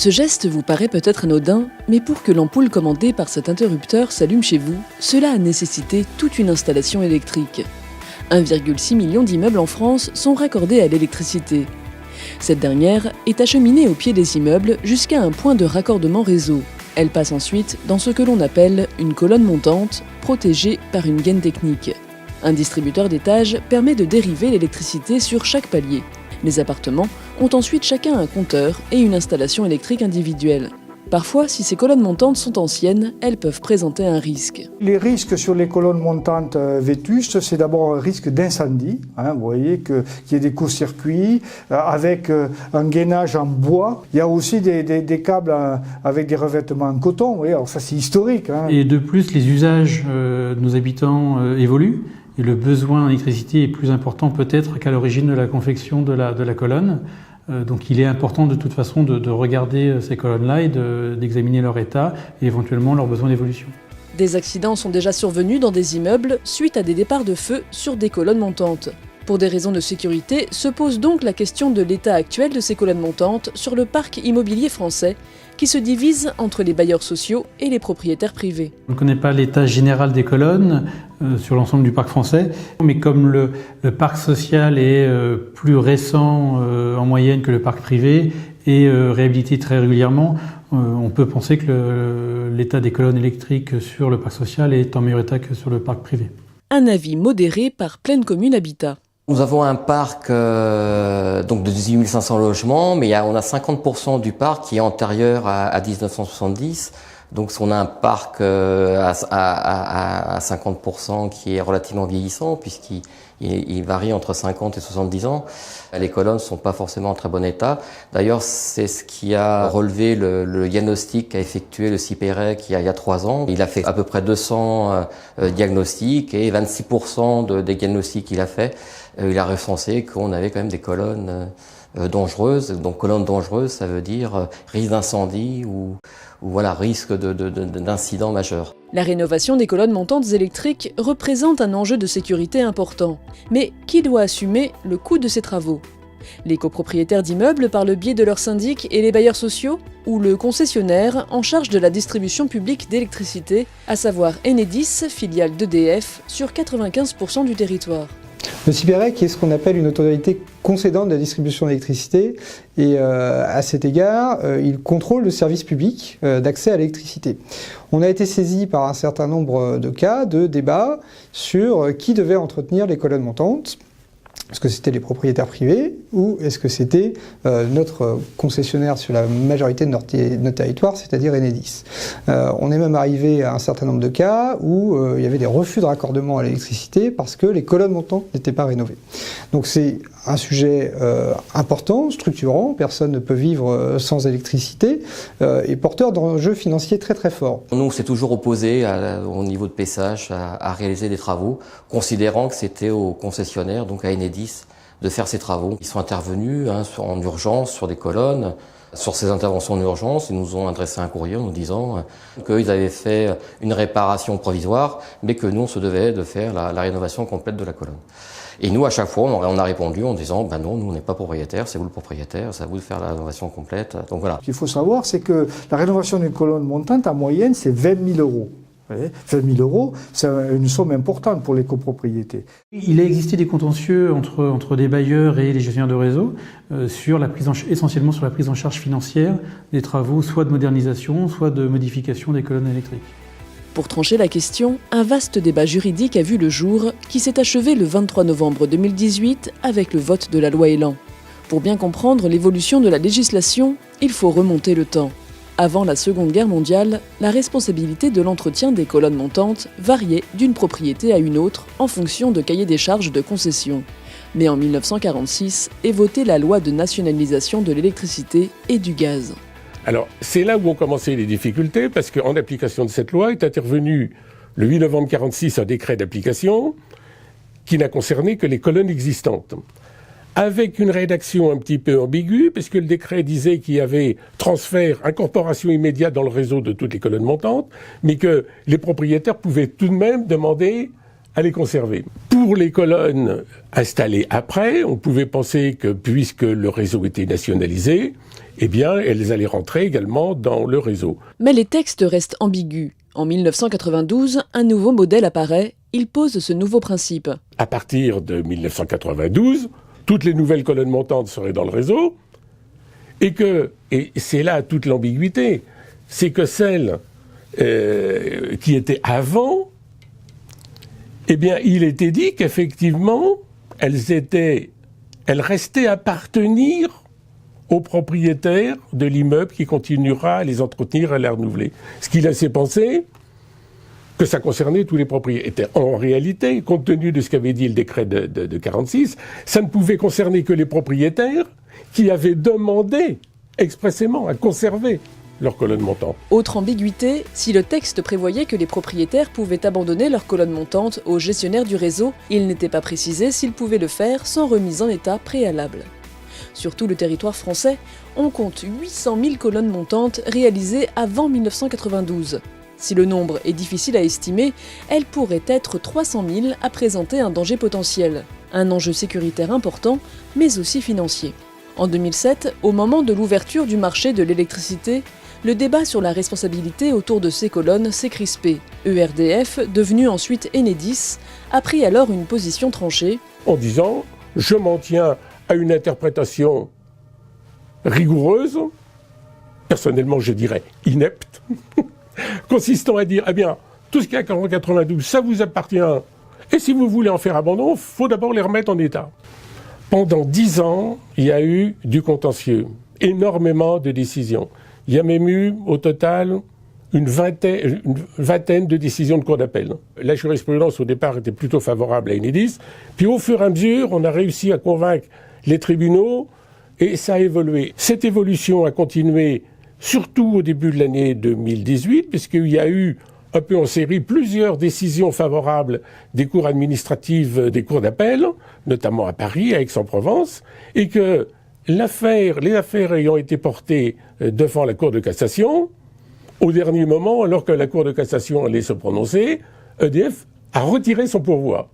Ce geste vous paraît peut-être anodin, mais pour que l'ampoule commandée par cet interrupteur s'allume chez vous, cela a nécessité toute une installation électrique. 1,6 million d'immeubles en France sont raccordés à l'électricité. Cette dernière est acheminée au pied des immeubles jusqu'à un point de raccordement réseau. Elle passe ensuite dans ce que l'on appelle une colonne montante, protégée par une gaine technique. Un distributeur d'étages permet de dériver l'électricité sur chaque palier. Les appartements ont ensuite chacun un compteur et une installation électrique individuelle. Parfois, si ces colonnes montantes sont anciennes, elles peuvent présenter un risque. Les risques sur les colonnes montantes vétustes, c'est d'abord un risque d'incendie. Vous voyez qu'il y ait des court-circuits avec un gainage en bois. Il y a aussi des câbles avec des revêtements en coton. Vous voyez, alors ça, c'est historique. Et de plus, les usages de nos habitants évoluent. Et le besoin en électricité est plus important peut-être qu'à l'origine de la confection de la colonne. Donc il est important de toute façon de regarder ces colonnes-là et d'examiner leur état et éventuellement leurs besoins d'évolution. Des accidents sont déjà survenus dans des immeubles suite à des départs de feu sur des colonnes montantes. Pour des raisons de sécurité, se pose donc la question de l'état actuel de ces colonnes montantes sur le parc immobilier français, qui se divise entre les bailleurs sociaux et les propriétaires privés. On ne connaît pas l'état général des colonnes sur l'ensemble du parc français, mais comme le parc social est plus récent en moyenne que le parc privé et réhabilité très régulièrement, on peut penser que l'état des colonnes électriques sur le parc social est en meilleur état que sur le parc privé. Un avis modéré par Pleine Commune Habitat. Nous avons un parc donc de 18 500 logements, mais on a 50% du parc qui est antérieur à 1970. Donc on a un parc à 50% qui est relativement vieillissant puisqu'il varie entre 50 et 70 ans. Les colonnes ne sont pas forcément en très bon état. D'ailleurs, c'est ce qui a relevé le diagnostic qu'a effectué le CIPEREC il y a 3 ans. Il a fait à peu près 200 diagnostics et 26% des diagnostics qu'il a fait, il a recensé qu'on avait quand même des colonnes dangereuses. Donc colonnes dangereuses, ça veut dire risque d'incendie ou voilà, risque d'incident majeur. La rénovation des colonnes montantes électriques représente un enjeu de sécurité important. Mais qui doit assumer le coût de ces travaux ? Les copropriétaires d'immeubles par le biais de leurs syndics et les bailleurs sociaux ? Ou le concessionnaire en charge de la distribution publique d'électricité, à savoir Enedis, filiale d'EDF, sur 95% du territoire ? Le CIPEREC est ce qu'on appelle une autorité concédante de la distribution d'électricité et à cet égard, il contrôle le service public d'accès à l'électricité. On a été saisi par un certain nombre de cas de débats sur qui devait entretenir les colonnes montantes. Est-ce que c'était les propriétaires privés ou est-ce que c'était notre concessionnaire sur la majorité de notre territoire, c'est-à-dire Enedis. On est même arrivé à un certain nombre de cas où il y avait des refus de raccordement à l'électricité parce que les colonnes montantes n'étaient pas rénovées. Donc c'est un sujet important, structurant, personne ne peut vivre sans électricité et porteur d'enjeux financiers très très forts. Nous, on s'est toujours opposé au niveau de PSH à réaliser des travaux, considérant que c'était aux concessionnaires, donc à Enedis, de faire ces travaux. Ils sont intervenus en urgence sur des colonnes. Sur ces interventions en urgence, ils nous ont adressé un courrier en nous disant qu'ils avaient fait une réparation provisoire, mais que nous, on se devait de faire la rénovation complète de la colonne. Et nous, à chaque fois, on a répondu en disant non, nous, on n'est pas propriétaire, c'est vous le propriétaire, c'est à vous de faire la rénovation complète. Donc voilà. Ce qu'il faut savoir, c'est que la rénovation d'une colonne montante, en moyenne, c'est 20 000 €. 20 000 €, c'est une somme importante pour les copropriétés. Il a existé des contentieux entre des bailleurs et les gestionnaires de réseau essentiellement sur la prise en charge financière des travaux, soit de modernisation, soit de modification des colonnes électriques. Pour trancher la question, un vaste débat juridique a vu le jour, qui s'est achevé le 23 novembre 2018 avec le vote de la loi Elan. Pour bien comprendre l'évolution de la législation, il faut remonter le temps. Avant la Seconde Guerre mondiale, la responsabilité de l'entretien des colonnes montantes variait d'une propriété à une autre en fonction de cahiers des charges de concession. Mais en 1946 est votée la loi de nationalisation de l'électricité et du gaz. Alors, c'est là où ont commencé les difficultés, parce qu'en application de cette loi est intervenu le 8 novembre 1946 un décret d'application qui n'a concerné que les colonnes existantes. Avec une rédaction un petit peu ambiguë, puisque le décret disait qu'il y avait transfert, incorporation immédiate dans le réseau de toutes les colonnes montantes, mais que les propriétaires pouvaient tout de même demander à les conserver. Pour les colonnes installées après, on pouvait penser que puisque le réseau était nationalisé, eh bien, elles allaient rentrer également dans le réseau. Mais les textes restent ambigus. En 1992, un nouveau modèle apparaît. Il pose ce nouveau principe. À partir de 1992, toutes les nouvelles colonnes montantes seraient dans le réseau, et c'est là toute l'ambiguïté, c'est que celles qui étaient avant, eh bien, il était dit qu'effectivement, elles restaient appartenir au propriétaire de l'immeuble qui continuera à les entretenir et à les renouveler. Ce qui laissait penser que ça concernait tous les propriétaires. En réalité, compte tenu de ce qu'avait dit le décret de 46, ça ne pouvait concerner que les propriétaires qui avaient demandé expressément à conserver leurs colonnes montantes. Autre ambiguïté, si le texte prévoyait que les propriétaires pouvaient abandonner leurs colonnes montantes aux gestionnaires du réseau, il n'était pas précisé s'ils pouvaient le faire sans remise en état préalable. Sur tout le territoire français, on compte 800 000 colonnes montantes réalisées avant 1992. Si le nombre est difficile à estimer, elles pourraient être 300 000 à présenter un danger potentiel. Un enjeu sécuritaire important, mais aussi financier. En 2007, au moment de l'ouverture du marché de l'électricité, le débat sur la responsabilité autour de ces colonnes s'est crispé. ERDF, devenu ensuite Enedis, a pris alors une position tranchée. En disant, je m'en tiens à une interprétation rigoureuse, personnellement je dirais inepte, consistant à dire, eh bien, tout ce qu'il y a en 92, ça vous appartient, et si vous voulez en faire abandon, il faut d'abord les remettre en état. Pendant 10 ans, il y a eu du contentieux, énormément de décisions. Il y a même eu, au total, une vingtaine de décisions de cour d'appel. La jurisprudence, au départ, était plutôt favorable à Enedis, puis au fur et à mesure, on a réussi à convaincre les tribunaux, et ça a évolué. Cette évolution a continué surtout au début de l'année 2018, puisqu'il y a eu un peu en série plusieurs décisions favorables des cours administratives des cours d'appel, notamment à Paris, à Aix-en-Provence, et que les affaires ayant été portées devant la Cour de cassation, au dernier moment, alors que la Cour de cassation allait se prononcer, EDF a retiré son pourvoi,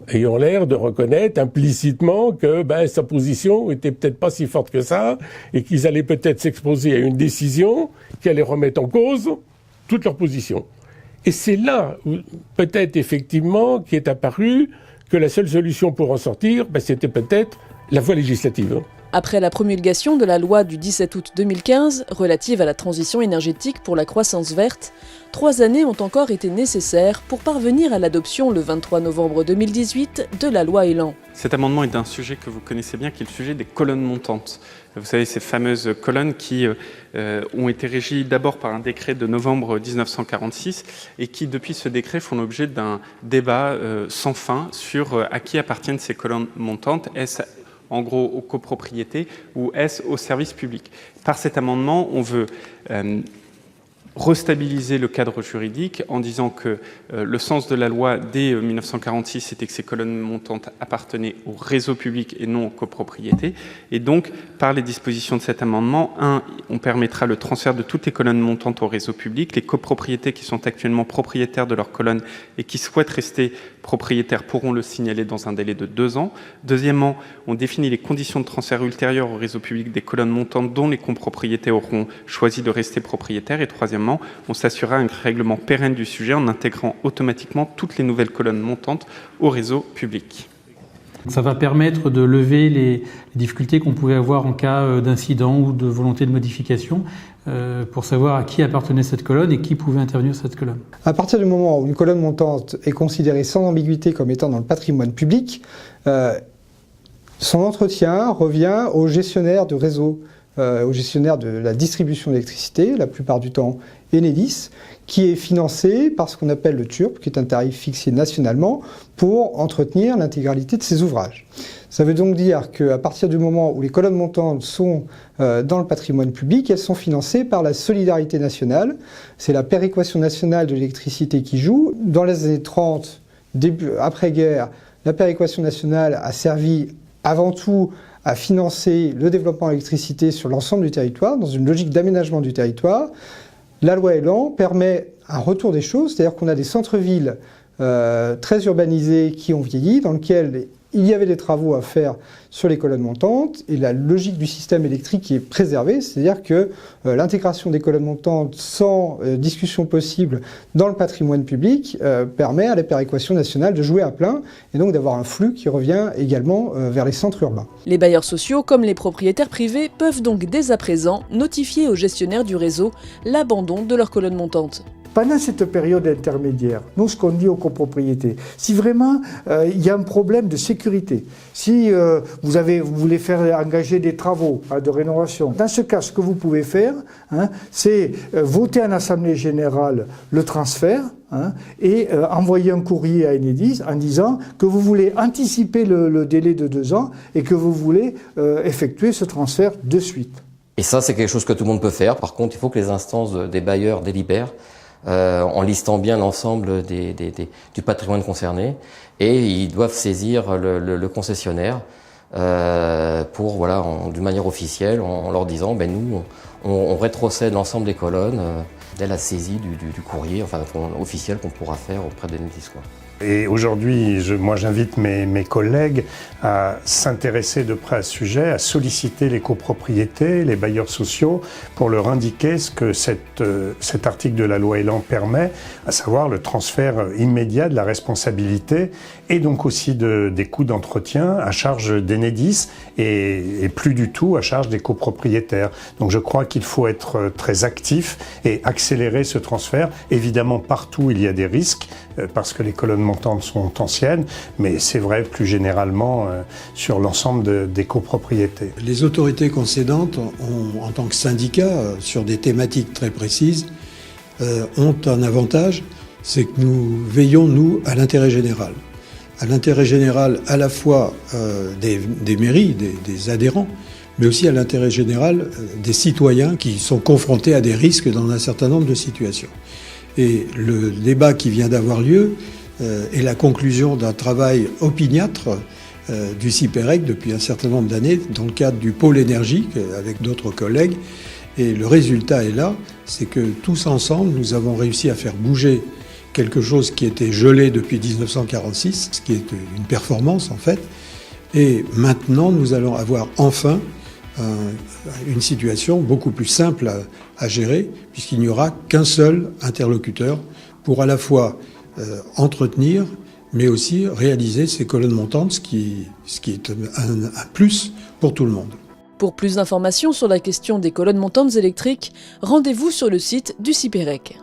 ayant l'air de reconnaître implicitement que sa position était peut-être pas si forte que ça, et qu'ils allaient peut-être s'exposer à une décision qui allait remettre en cause toute leur position. Et c'est là, où, peut-être effectivement, qui est apparu que la seule solution pour en sortir, c'était peut-être la voie législative. Après la promulgation de la loi du 17 août 2015 relative à la transition énergétique pour la croissance verte, 3 années ont encore été nécessaires pour parvenir à l'adoption le 23 novembre 2018 de la loi Elan. Cet amendement est d'un sujet que vous connaissez bien, qui est le sujet des colonnes montantes. Vous savez, ces fameuses colonnes qui ont été régies d'abord par un décret de novembre 1946 et qui, depuis ce décret, font l'objet d'un débat sans fin sur à qui appartiennent ces colonnes montantes. Est-ce en gros aux copropriétés ou est-ce au service public? Par cet amendement, on veut restabiliser le cadre juridique en disant que le sens de la loi dès 1946, c'était que ces colonnes montantes appartenaient au réseau public et non aux copropriétés. Et donc, par les dispositions de cet amendement, on permettra le transfert de toutes les colonnes montantes au réseau public. Les copropriétés qui sont actuellement propriétaires de leurs colonnes et qui souhaitent rester propriétaires pourront le signaler dans un délai de 2 ans. Deuxièmement, on définit les conditions de transfert ultérieures au réseau public des colonnes montantes dont les copropriétés auront choisi de rester propriétaires. Et troisièmement, on s'assurera un règlement pérenne du sujet en intégrant automatiquement toutes les nouvelles colonnes montantes au réseau public. Ça va permettre de lever les difficultés qu'on pouvait avoir en cas d'incident ou de volonté de modification pour savoir à qui appartenait cette colonne et qui pouvait intervenir sur cette colonne. À partir du moment où une colonne montante est considérée sans ambiguïté comme étant dans le patrimoine public, son entretien revient au gestionnaire de réseau, au gestionnaire de la distribution d'électricité, la plupart du temps Enedis, qui est financé par ce qu'on appelle le TURP, qui est un tarif fixé nationalement pour entretenir l'intégralité de ces ouvrages. Ça veut donc dire qu'à partir du moment où les colonnes montantes sont dans le patrimoine public, elles sont financées par la solidarité nationale. C'est la péréquation nationale de l'électricité qui joue. Dans les années 30, après-guerre, la péréquation nationale a servi avant tout à financer le développement de l'électricité sur l'ensemble du territoire, dans une logique d'aménagement du territoire. La loi Elan permet un retour des choses, c'est-à-dire qu'on a des centres-villes très urbanisés qui ont vieilli, dans lequel il y avait des travaux à faire sur les colonnes montantes, et la logique du système électrique est préservée, c'est-à-dire que l'intégration des colonnes montantes sans discussion possible dans le patrimoine public permet à la péréquation nationale de jouer à plein, et donc d'avoir un flux qui revient également vers les centres urbains. Les bailleurs sociaux, comme les propriétaires privés, peuvent donc dès à présent notifier aux gestionnaires du réseau l'abandon de leurs colonnes montantes. Pendant cette période intermédiaire, nous, ce qu'on dit aux copropriétés, si vraiment il y a un problème de sécurité, si vous voulez faire engager des travaux de rénovation, dans ce cas, ce que vous pouvez faire, c'est voter en Assemblée Générale le transfert et envoyer un courrier à Enedis en disant que vous voulez anticiper le délai de 2 ans et que vous voulez effectuer ce transfert de suite. Et ça, c'est quelque chose que tout le monde peut faire. Par contre, il faut que les instances des bailleurs délibèrent en listant bien l'ensemble du patrimoine concerné, et ils doivent saisir le concessionnaire pour, d'une manière officielle, en leur disant nous, on rétrocède l'ensemble des colonnes dès la saisie du courrier officiel qu'on pourra faire auprès d'Enedis. Et aujourd'hui, moi j'invite mes collègues à s'intéresser de près à ce sujet, à solliciter les copropriétés, les bailleurs sociaux, pour leur indiquer ce que cet article de la loi Elan permet, à savoir le transfert immédiat de la responsabilité et donc aussi des coûts d'entretien à charge d'Enedis et plus du tout à charge des copropriétaires. Donc je crois qu'il faut être très actif et accélérer ce transfert. Évidemment, partout il y a des risques parce que les colonnes montantes sont anciennes, mais c'est vrai plus généralement sur l'ensemble des copropriétés. Les autorités concédantes, en tant que syndicats, sur des thématiques très précises, ont un avantage, c'est que nous veillons, nous, à l'intérêt général. À l'intérêt général à la fois des mairies, des adhérents, mais aussi à l'intérêt général des citoyens qui sont confrontés à des risques dans un certain nombre de situations. Et le débat qui vient d'avoir lieu est la conclusion d'un travail opiniâtre du CIPEREC depuis un certain nombre d'années dans le cadre du pôle énergie avec d'autres collègues. Et le résultat est là, c'est que tous ensemble, nous avons réussi à faire bouger quelque chose qui était gelé depuis 1946, ce qui est une performance en fait. Et maintenant, nous allons avoir enfin une situation beaucoup plus simple à gérer, puisqu'il n'y aura qu'un seul interlocuteur pour à la fois entretenir, mais aussi réaliser ces colonnes montantes, ce qui est un plus pour tout le monde. Pour plus d'informations sur la question des colonnes montantes électriques, rendez-vous sur le site du CIPEREC.